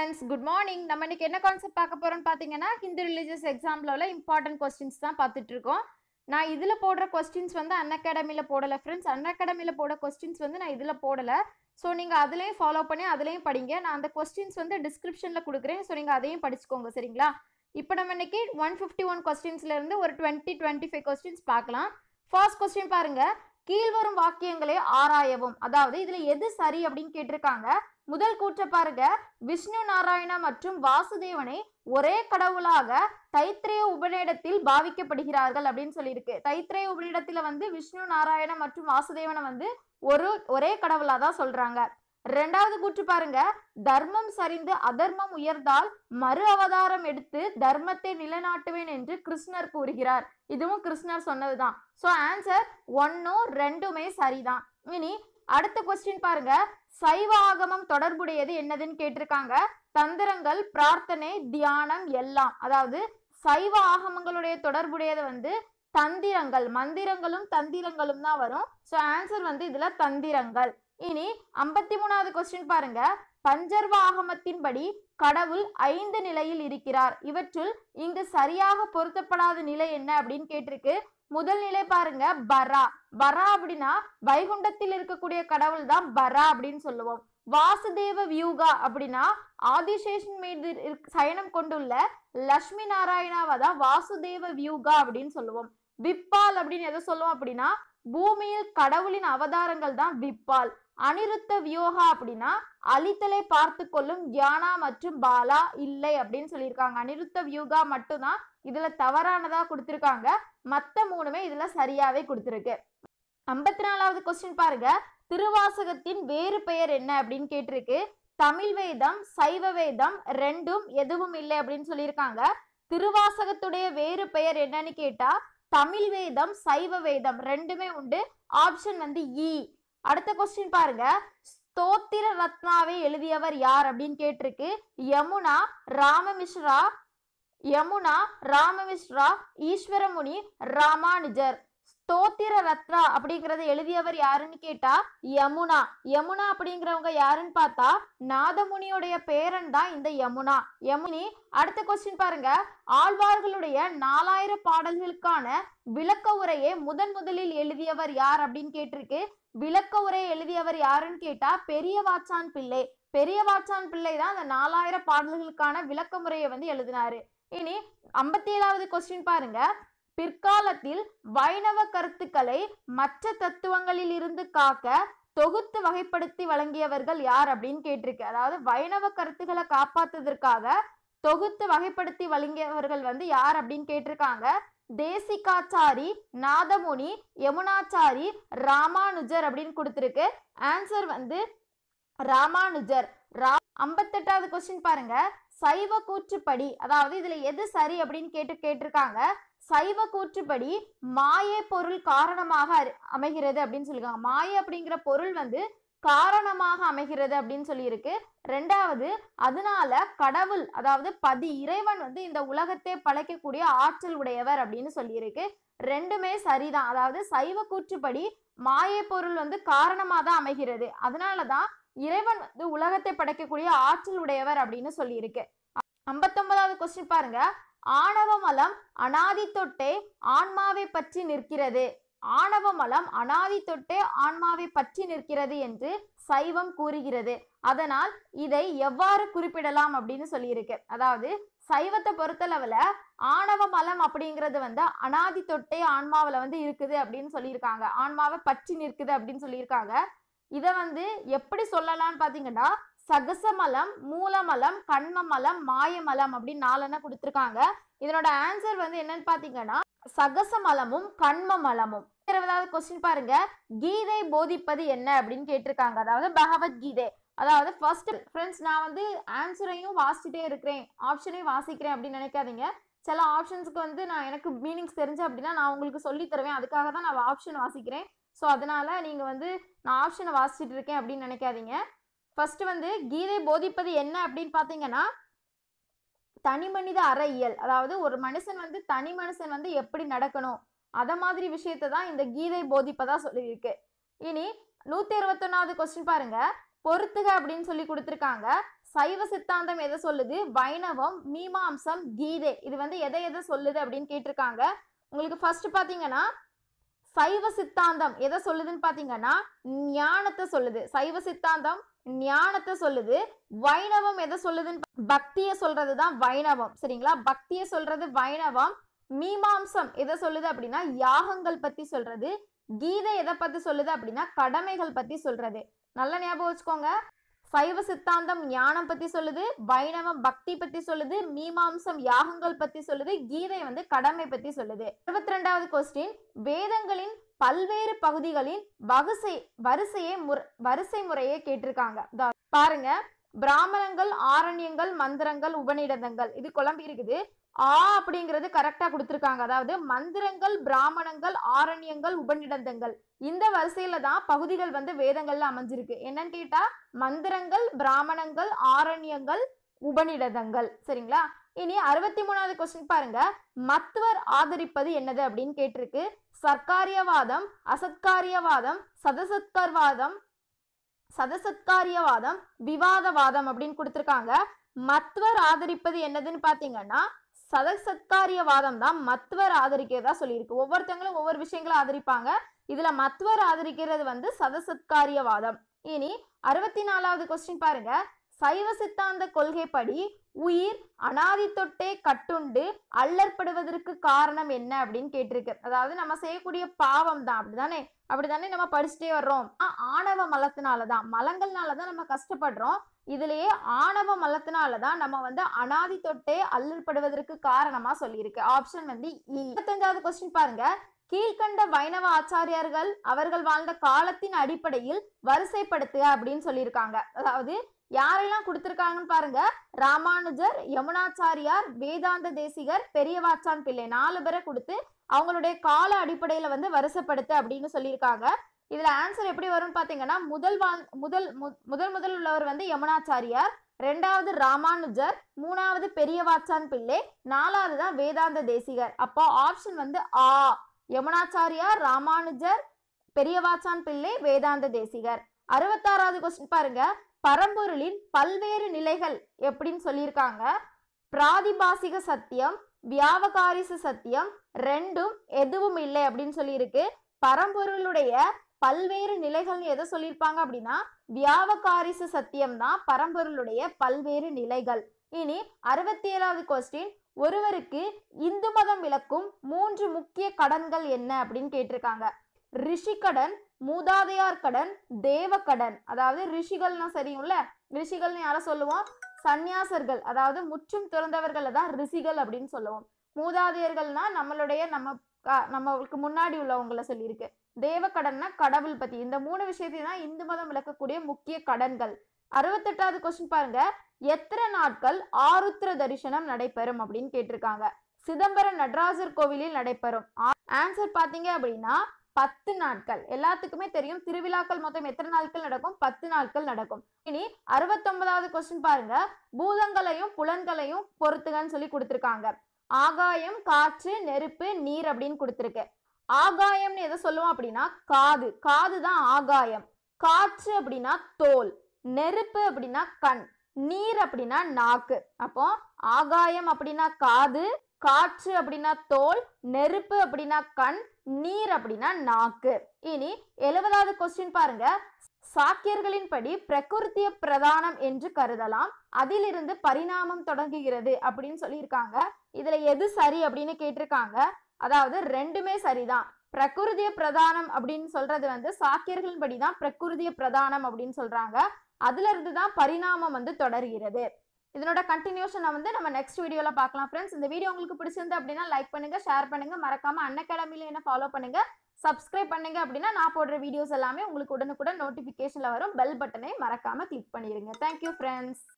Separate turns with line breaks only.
friends, good morning. நம்ம இன்னைக்கு என்ன கான்செப்ட் பார்க்க போறோம்னு பாத்தீங்கன்னா ஹிந்து ரிலிஜியஸ் எக்ஸாம்ல உள்ள இம்பார்ட்டன்ட் क्वेश्चंस தான் பார்த்துட்டு இருக்கோம். நான் இதுல போடுற क्वेश्चंस வந்து அன்அகாடமில போடல फ्रेंड्स. அன்அகாடமில போட क्वेश्चंस வந்து நான் இதுல போடல. சோ நீங்க அதுலயும் ஃபாலோ பண்ணி அதுலயும் படிங்க. நான் அந்த क्वेश्चंस வந்து டிஸ்கிரிப்ஷன்ல கொடுக்கிறேன். சோ நீங்க அதையும் படிச்சுக்கோங்க சரிங்களா? இப்போ நம்ம இன்னைக்கு 151 क्वेश्चंसல இருந்து ஒரு 20-25 क्वेश्चंस பார்க்கலாம். ஃபர்ஸ்ட் क्वेश्चन பாருங்க. கீழ்வரும் வாக்கியங்களை ஆராயவும். அதாவது இதுல எது சரி அப்படின்னு கேட்டிருக்காங்க. முதல் கூற்ற பாருங்க. விஷ்ணு நாராயணா மற்றும் வாசுதேவனை ஒரே கடவுளாக தைத்திரேய உபநிடத்தில் பாவிக்கப்படுகிறார்கள் அப்படின்னு சொல்லியிருக்கு. தைத்திரேய உபநிடத்துல வந்து விஷ்ணு நாராயண மற்றும் வாசுதேவனை வந்து ஒரே கடவுளா தான் சொல்றாங்க. ரெண்டாவது கூற்று பாருங்க. தர்மம் சரிந்து அதர்மம் உயர்ந்தால் மறு அவதாரம் எடுத்து தர்மத்தை நிலைநாட்டுவேன் என்று கிருஷ்ணர் கூறுகிறார். இதுவும் கிருஷ்ணர் சொன்னதுதான். சோ ஆன்சர் 1 2மே சரிதான். இனி அடுத்த क्वेश्चन பாருங்க. சைவ ஆகமம் தொடர்புடையது என்னதுன்னு கேட்டிருக்காங்க. தந்திரங்கள், பிரார்த்தனை, தியானம் எல்லாம். அதாவது சைவ ஆகமங்களுடைய தொடர்புடையது வந்து தந்திரங்கள், மந்திரங்களும் தந்திரங்களும் தான் வரும். சோ ஆன்சர் வந்து இதுல தந்திரங்கள். இனி 53வது क्वेश्चन பாருங்க. பஞ்சர்வ ஆகமத்தின்படி கடவுள் 5 நிலையில் இருக்கிறார். இவற்றுள் இங்கு சரியாக பொருத்தப்படாத நிலை என்ன அப்படின்னு கேட்டிருக்கு. முதல் நிலை பாருங்க பரா. பரா அப்படின்னா வைகுண்டத்தில் இருக்கக்கூடிய கடவுள் தான் பரா அப்படின்னு சொல்லுவோம். வாசுதேவ வியூகா அப்படின்னா ஆதிசேஷன் மீது சயனம் கொண்டுள்ள லட்சுமி நாராயணாவை தான் வாசுதேவ வியூகா அப்படின்னு சொல்லுவோம். விப்பால் அப்படின்னு எதை சொல்லுவோம் அப்படின்னா பூமியில் கடவுளின் அவதாரங்கள் தான் விப்பால். அனிருத்த வியோகா அப்படின்னா அழித்தலை பார்த்து கொள்ளும் தியானா மற்றும் பாலா இல்லை அப்படின்னு சொல்லியிருக்காங்க. அனிருத்த வியூகா மட்டும்தான் இதுல தவறானதா கொடுத்திருக்காங்க. மத்த 3மே இதுல சரியாவே கொடுத்திருக்கு. 54வது क्वेश्चन பாருங்க. திருவாசகத்தின் வேறு பெயர் என்ன அப்படின்னு கேட்டிருக்கு. தமிழ் வேதம், சைவ வேதம் ரெண்டும் எதுவும் இல்லை அப்படின்னு சொல்லியிருக்காங்க. திருவாசகத்துடைய வேறு பெயர் என்னன்னு கேட்டா தமிழ் வேதம், சைவ வேதம் ரெண்டுமே உண்டு. ஆப்ஷன் வந்து இ. அடுத்த क्वेश्चन பாருங்க. ஸ்தோத்திர ரத்னாவை எழுதியவர் யார் அப்படின்னு கேட்டிருக்கு. யமுனா ராமமிஸ்ரா, ஈஸ்வரமுனி, ராமானுஜர். ஸ்தோத்திர ரத்னா அப்படிங்கறத எழுதியவர் யாருன்னு கேட்டா யமுனா. யமுனா அப்படிங்கிறவங்க யாருன்னு பார்த்தா நாதமுனியோடைய பேரன் தான் இந்த யமுனா. யமுனி. அடுத்த क्वेश्चन பாருங்க. ஆழ்வார்களுடைய 4000 பாடல்களுக்கான விளக்க உரையை முதலில் எழுதியவர் யார் அப்படின்னு கேட்டிருக்கு. விளக்க உரை எழுதியவர் யாருன்னு கேட்டா பெரியவாச்சான் பிள்ளை. பெரியவாச்சான் பிள்ளை தான் அந்த 4000 பாடல்களுக்கான விளக்க முறையை வந்து எழுதினாரு. இனி 57வது क्वेश्चन பாருங்க. பிற்காலத்தில் வைணவ கருத்துக்களை மற்ற தத்துவங்களில் இருந்து காக்க தொகுத்து வகைப்படுத்தி வழங்கியவர்கள் யார் அப்படின்னு கேட்டிருக்கு. அதாவது வைணவ கருத்துக்களை காப்பாத்துவதற்காக தொகுத்து வகைப்படுத்தி வழங்கியவர்கள் வந்து யார் அப்படின்னு கேட்டிருக்காங்க. தேசிகாச்சாரி, நாதமுனி, யமுனாச்சாரி, ராமானுஜர் அப்படின்னு கொடுத்திருக்கு. ஆன்சர் வந்து ராமானுஜர். 58வது क्वेश्चन பாருங்க. சைவ கூற்றுப்படி, அதாவது இதுல எது சரி அப்படின்னு கேட்டிருக்காங்க. சைவ கூற்றுப்படி மாயை பொருள் காரணமாக அமைகிறது அப்படின்னு சொல்லிருக்காங்க. மாயை அப்படிங்கிற பொருள் வந்து காரணமாக அமைகிறது அப்படின்னு சொல்லியிருக்கு. ரெண்டாவது, அதனால கடவுள் அதாவது இறைவன் வந்து இந்த உலகத்தை படைக்கக்கூடிய ஆற்றல் உடையவர் அப்படின்னு சொல்லியிருக்கு. ரெண்டுமே சரிதான். அதாவது சைவ கூற்றுப்படி மாயை பொருள் வந்து காரணமாக தான் அமைகிறது. அதனாலதான் இறைவன் வந்து உலகத்தை படைக்கக்கூடிய ஆற்றல் உடையவர் அப்படின்னு சொல்லியிருக்கு. 59வது क्वेश्चन பாருங்க. ஆணவ மலம் அனாதி தொட்டே ஆன்மாவை பற்றி நிற்கிறது. ஆணவ மலம் அனாதி தொட்டே ஆன்மாவை பற்றி நிற்கிறது என்று சைவம் கூறுகிறது. அதனால் இதை எவ்வாறு குறிப்பிடலாம் அப்படின்னு சொல்லியிருக்கு. அதாவது சைவத்தை பொறுத்தளவுல ஆணவ மலம் அப்படிங்கிறது வந்து அனாதி தொட்டே ஆன்மாவில வந்து இருக்குது அப்படின்னு சொல்லியிருக்காங்க. ஆன்மாவை பற்றி நிற்குது அப்படின்னு சொல்லியிருக்காங்க. இத வந்து எப்படி சொல்லலாம்னு பாத்தீங்கன்னா சகசமலம், மூலமலம், கண்மமலம், மாயமலம் அப்படின்னு 4 கொடுத்திருக்காங்க. இதனோட ஆன்சர் வந்து என்னன்னு பாத்தீங்கன்னா சகசமலமும் கண்மமலமும். 20வது क्वेश्चन பாருங்க. கீதை போதிப்பது என்ன அப்படின்னு கேட்டிருக்காங்க. அதாவது பகவத்கீதை. அதாவது ஃபர்ஸ்ட் ஃப்ரெண்ட்ஸ், நான் வந்து ஆன்சரையும் வாசிச்சுட்டே இருக்கிறேன், ஆப்ஷனையும் வாசிக்கிறேன் அப்படின்னு நினைக்காதீங்க. சில ஆப்ஷன்ஸ்க்கு வந்து நான் எனக்கு மீனிங்ஸ் தெரிஞ்சு அப்படின்னா நான் உங்களுக்கு சொல்லி தருவேன். அதுக்காக தான் நான் ஆப்ஷன் வாசிக்கிறேன். ஸோ அதனால நீங்க வந்து நான் ஆப்ஷனை வாசிச்சுட்டு இருக்கேன் அப்படின்னு நினைக்காதீங்க. ஃபர்ஸ்ட் வந்து கீதை போதிப்பது என்ன அப்படின்னு பாத்தீங்கன்னா தனி மனித அறயியல். அதாவது ஒரு மனுஷன் வந்து தனி மனுஷன் வந்து எப்படி நடக்கணும் அத மாதிரி விஷயத்தை தான் இந்த கீதை போதிப்பதா சொல்லியிருக்கு. இனி 121வது क्वेश्चन பாருங்க. பொறுத்துக அப்படின்னு சொல்லி கொடுத்திருக்காங்க. சைவ சித்தாந்தம் எதை சொல்லுது? வைணவம், மீமாம்சம், கீதை. இது வந்து எதை எதை சொல்லுது அப்படின்னு கேட்டிருக்காங்க. உங்களுக்கு ஃபர்ஸ்ட் பாத்தீங்கன்னா சைவ சித்தாந்தம் எதை சொல்லுதுன்னு பாத்தீங்கன்னா ஞானத்தை சொல்லுது. சைவ சித்தாந்தம் ஞானத்தை சொல்லுது. வைணவம் எதை சொல்லுதுன்னு பக்தியை சொல்றதுதான் வைணவம். சரிங்களா? பக்தியை சொல்றது வைணவம். மீமாம்சம் எதை சொல்லுது அப்படின்னா யாகங்கள் பத்தி சொல்றது. கீதை எதை பத்தி சொல்லுது அப்படின்னா கடமைகள் பத்தி சொல்றது. நல்ல ஞாபகம் வச்சுக்கோங்க. சைவ சித்தாந்தம் ஞானம் பத்தி சொல்லுது, வைணவம் பக்தி பத்தி சொல்லுது, மீமாம்சம் யாகங்கள் பத்தி சொல்லுது, கீதை வந்து கடமை பத்தி சொல்லுது. 22வது கொஸ்டின், வேதங்களின் பல்வேறு பகுதிகளின் வரிசை முறையை கேட்டிருக்காங்க. பாருங்க, பிராமணங்கள், ஆரண்யங்கள், மந்திரங்கள், உபநிடதங்கள், இது குழம்பி இருக்குது. அப்படிங்கிறது கரெக்டா கொடுத்திருக்காங்க. அதாவது மந்திரங்கள், பிராமணங்கள், ஆரண்யங்கள், உபநிடதங்கள், இந்த வரிசையில தான் பகுதிகள் வந்து வேதங்கள்ல அமைஞ்சிருக்கு. என்னன்னு கேட்டா மந்திரங்கள், பிராமணங்கள், ஆரண்யங்கள், உபநிடதங்கள். சரிங்களா? இனி 63வது கொஸ்டின் பாருங்க, மத்துவர் ஆதரிப்பது என்னது அப்படின்னு கேட்டிருக்கு. சர்க்காரியவாதம், அசத்காரியவாதம், சதசத்காரியவாதம், விவாதவாதம் அப்படின்னு கொடுத்திருக்காங்க. மத்துவர் ஆதரிப்பது என்னதுன்னு பாத்தீங்கன்னா சதசத்காரியவாதம் தான் மத்துவர் ஆதரிக்கிறதா சொல்லியிருக்கு. ஒவ்வொருத்தங்களும் ஒவ்வொரு விஷயங்களை ஆதரிப்பாங்க. இதுல மத்துவர் ஆதரிக்கிறது வந்து சதசத்காரியவாதம். இனி 64வது கொஸ்டின் பாருங்க, சைவ சித்தாந்த கொள்கைப்படி உயிர் அனாதி தொட்டே கட்டுண்டு அல்லற்படுவதற்கு காரணம் என்ன அப்படின்னு கேட்டிருக்கு. அதாவது நம்ம செய்யக்கூடிய பாவம் தான். அப்படிதானே நம்ம படிச்சுட்டே வர்றோம். ஆணவ மலத்தினாலதான், மலங்கள்னாலதான் நம்ம கஷ்டப்படுறோம். இதுலயே ஆணவ மலத்தினாலதான் நம்ம வந்து அனாதி தொட்டே அல்லற்படுவதற்கு காரணமா சொல்லியிருக்கு. ஆப்ஷன் வந்து 25வது கொஸ்டின் பாருங்க, கீழ்கண்ட வைணவ ஆச்சாரியார்கள் அவர்கள் வாழ்ந்த காலத்தின் அடிப்படையில் வரிசைப்படுத்துக அப்படின்னு சொல்லியிருக்காங்க. அதாவது யாரெல்லாம் கொடுத்திருக்காங்கன்னு பாருங்க, ராமானுஜர், யமுனாச்சாரியார், வேதாந்த தேசிகர், பெரியவாச்சான் பிள்ளை, 4 பேரை கொடுத்து அவங்களுடைய கால அடிப்படையில வந்து வரிசைப்படுத்து அப்படின்னு சொல்லியிருக்காங்க. இதுல ஆன்சர் எப்படி வரும்னு பாத்தீங்கன்னா முதல் உள்ளவர் வந்து யமுனாச்சாரியார், 2வது ராமானுஜர், 3வது பெரியவாச்சான் பிள்ளை, 4வது தான் வேதாந்த தேசிகர். அப்போ ஆப்ஷன் வந்து யமுனாச்சாரியார், ராமானுஜர், பெரியவாச்சான் பிள்ளை, வேதாந்த தேசிகர். 66வது கொஸ்டின் பாருங்க, பரம்பொருளின் பல்வேறு நிலைகள் எப்படின்னு சொல்லியிருக்காங்க. பிராதிபாசிக சத்தியம், வியாவகாரிச சத்தியம், ரெண்டும் எதுவும் இல்லை அப்படின்னு சொல்லியிருக்கு. பரம்பொருளுடைய பல்வேறு நிலைகள்னு எதை சொல்லியிருப்பாங்க அப்படின்னா வியாவகாரிச சத்தியம் தான் பரம்பொருளுடைய பல்வேறு நிலைகள். இனி 67வது கொஸ்டின், ஒருவருக்கு இந்து மதம் விளக்கும் 3 முக்கிய கடன்கள் என்ன அப்படின்னு கேட்டிருக்காங்க. ரிஷிகடன், மூதாதையார் கடன், தேவ கடன். அதாவது ரிஷிகள்னா சரியும்ல, ரிஷிகள்னு யார சொல்லுவோம்? சந்நியாசர்கள், அதாவது முற்றும் துறந்தவர்கள் தான் ரிஷிகள் அப்படின்னு சொல்லுவோம். மூதாதையர்கள்னா நம்மளுக்கு முன்னாடி உள்ளவங்களை சொல்லியிருக்கு. தேவ கடன்னா கடவுள் பத்தி. இந்த 3 விஷயத்தையும் தான் இந்து மதம் விளக்கக்கூடிய முக்கிய கடன்கள். 68வது கொஸ்டின் பாருங்க, எத்தனை நாட்கள் ஆருத்ர தரிசனம் நடைபெறும் அப்படின்னு கேட்டிருக்காங்க. சிதம்பரம் நடராஜர் கோவிலில் நடைபெறும். ஆன்சர் பாத்தீங்க அப்படின்னா 10 நாட்கள். எல்லாத்துக்குமே தெரியும் திருவிழாக்கள் மொத்தம் எத்தனை நாட்கள் நடக்கும்? 10 நாட்கள் நடக்கும். இனி 69வது கொஸ்டின் பாருங்க, பூதங்களையும் புலன்களையும் பொறுத்துகன்னு சொல்லி கொடுத்திருக்காங்க. ஆகாயம், காற்று, நெருப்பு, நீர் அப்படின்னு கொடுத்திருக்கு. ஆகாயம்னு எதை சொல்லுவோம் அப்படின்னா காது தான் ஆகாயம். காற்று அப்படின்னா தோல், நெருப்பு அப்படின்னா கண், நீர் அப்படின்னா நாக்கு. அப்போ ஆகாயம் அப்படின்னா காது, காற்று அப்படின்னா தோல், நெருப்பு அப்படின்னா கண், நீர் அப்படின்னா நாக்கு. இனி 70வது கொஸ்டின் பாருங்க, சாக்கியர்களின் படி பிரகிருத்திய பிரதானம் என்று கருதலாம், அதிலிருந்து பரிணாமம் தொடங்குகிறது அப்படின்னு சொல்லியிருக்காங்க. இதுல எது சரி அப்படின்னு கேட்டிருக்காங்க. அதாவது ரெண்டுமே சரிதான். பிரகிருதிய பிரதானம் அப்படின்னு சொல்றது வந்து சாக்கியர்களின் படிதான் பிரகிருதிய பிரதானம் அப்படின்னு சொல்றாங்க. அதுல இருந்து தான் பரிணாமம் வந்து தொடர்கிறது. இதனோட கண்டினியூஷன் வந்து நம்ம நெக்ஸ்ட் வீடியோல பார்க்கலாம் ஃப்ரெண்ட்ஸ். இந்த வீடியோ உங்களுக்கு பிடிச்சிருந்து அப்படின்னா லைக் பண்ணுங்க, ஷேர் பண்ணுங்க, மறக்காம அன்அகாடமில என்ன ஃபாலோ பண்ணுங்க, சப்ஸ்கிரைப் பண்ணுங்க. அப்படின்னா நான் போடுற வீடியோஸ் எல்லாமே உங்களுக்கு உடனுக்குடன் நோட்டிபிகேஷன்ல வரும். பெல் பட்டனை மறக்காம கிளிக் பண்ணிருங்க. Thank you friends.